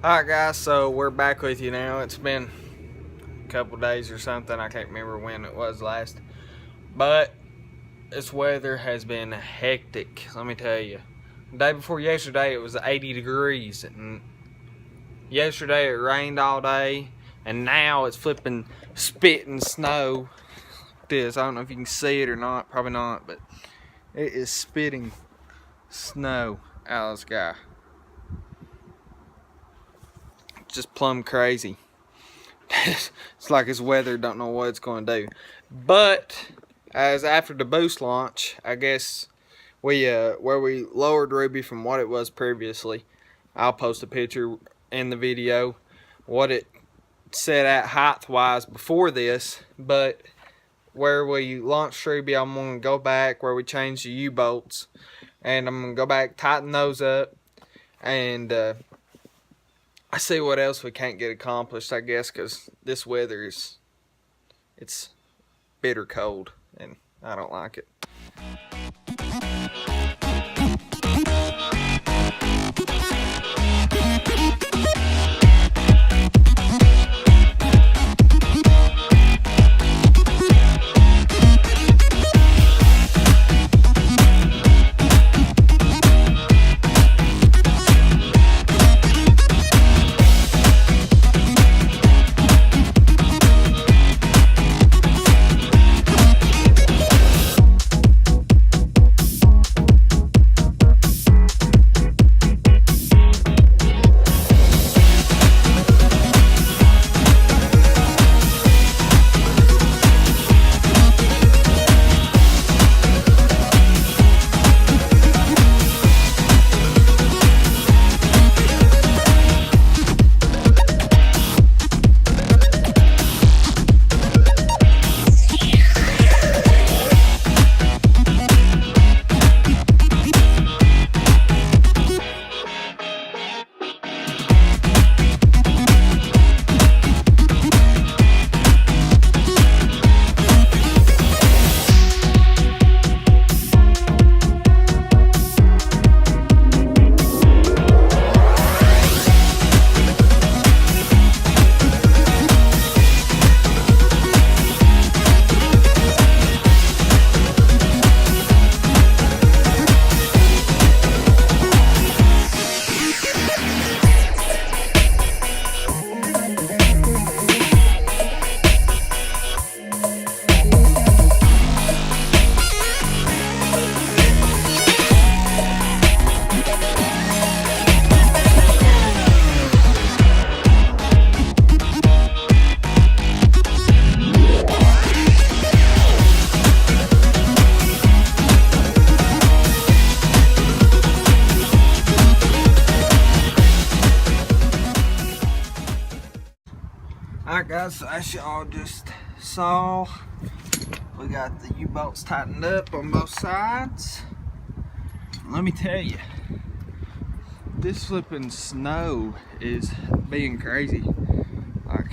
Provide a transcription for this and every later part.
Alright guys, so we're back with you now. It's been a couple days or something. I can't remember when it was last. But this weather has been hectic, let me tell you. The day before yesterday it was 80 degrees. And yesterday it rained all day. And now it's flipping spitting snow. This, I don't know if you can see it or not. Probably not. But it is spitting snow out of the sky. Just plumb crazy. It's like this weather don't know what it's going to do. But as after the boost launch, I guess we where we lowered Ruby from what it was previously. I'll post a picture in the video what it set at height wise before this. But where we launched Ruby, I'm going to go back where we changed the U-bolts, and I'm going to go back, tighten those up, and I see what else we can't get accomplished, I guess, because this weather it's bitter cold, and I don't like it. Alright guys, so as y'all just saw, we got the U-bolts tightened up on both sides. Let me tell you, this flipping snow is being crazy. Like,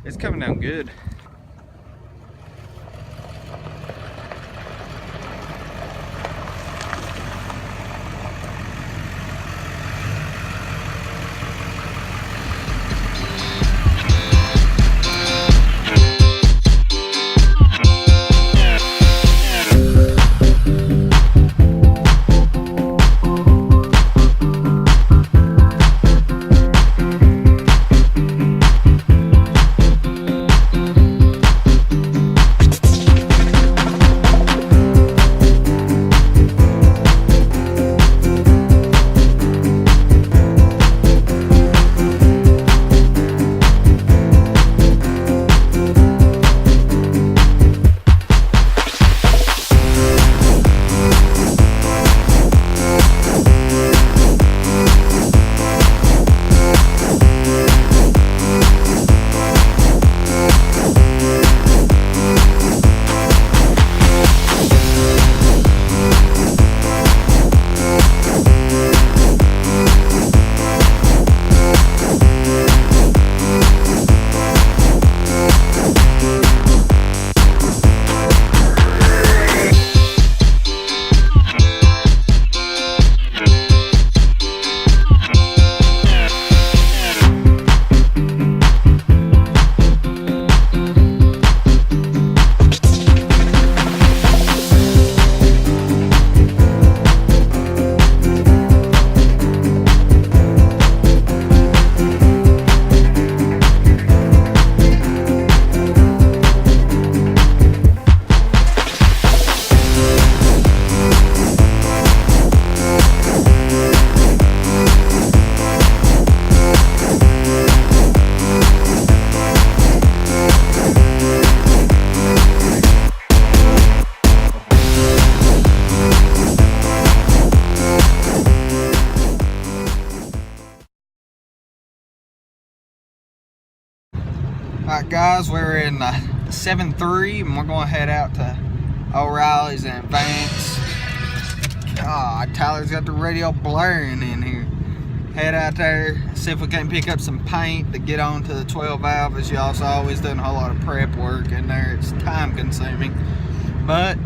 it's coming down good. Alright guys, we're in 7-3 and we're going to head out to O'Reilly's and Advance. God, Tyler's got the radio blaring in here. Head out there, see if we can pick up some paint to get onto the 12 valve. As y'all saw, he's doing a whole lot of prep work in there. It's time consuming. But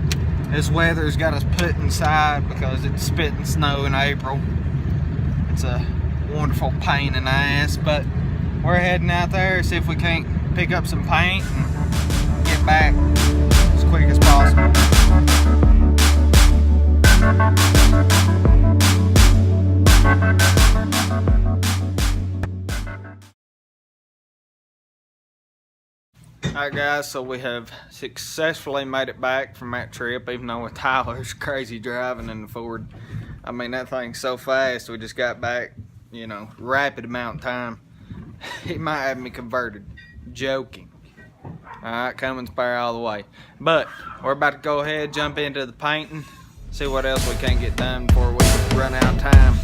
this weather's got us put inside because it's spitting snow in April. It's a wonderful pain in the ass, but we're heading out there, see if we can't pick up some paint and get back as quick as possible. Alright guys, so we have successfully made it back from that trip, even though with Tyler's crazy driving in the Ford. I mean, that thing's so fast, we just got back, you know, rapid amount of time. He might have me converted. Joking. Alright, Cummins power all the way. But we're about to go ahead, jump into the painting, see what else we can get done before we run out of time.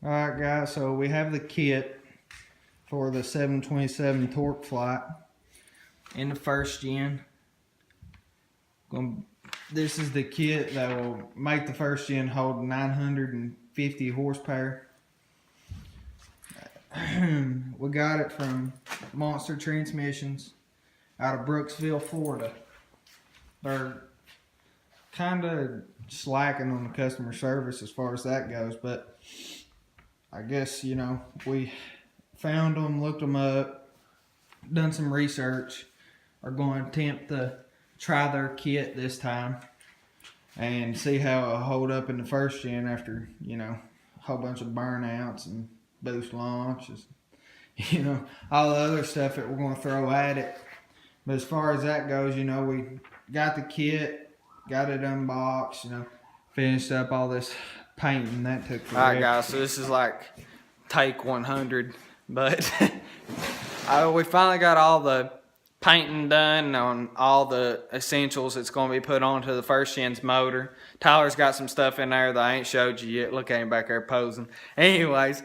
Alright guys, so we have the kit for the 727 TorqueFlite in the first gen. This is the kit that will make the first gen hold 950 horsepower. We got it from Monster Transmissions out of Brooksville, Florida. They're kind of slacking on the customer service as far as that goes, but I guess, you know, we found them, looked them up, done some research, are going to attempt to try their kit this time and see how it'll hold up in the first gen after, you know, a whole bunch of burnouts and boost launches, you know, all the other stuff that we're going to throw at it. But as far as that goes, you know, we got the kit, got it unboxed, you know, finished up all this painting. That took forever. Alright guys, so this is like take 100, but we finally got all the painting done on all the essentials that's going to be put onto the first gen's motor. Tyler's got some stuff in there that I ain't showed you yet. Look at him back there posing. Anyways,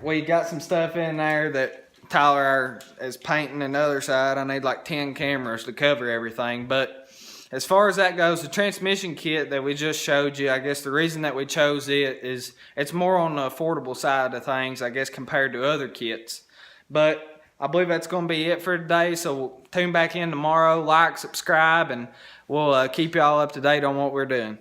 we got some stuff in there that Tyler is painting on the other side. I need like 10 cameras to cover everything, but as far as that goes, the transmission kit that we just showed you, I guess the reason that we chose it is it's more on the affordable side of things, I guess, compared to other kits. But I believe that's going to be it for today. So tune back in tomorrow, like, subscribe, and we'll keep y'all up to date on what we're doing.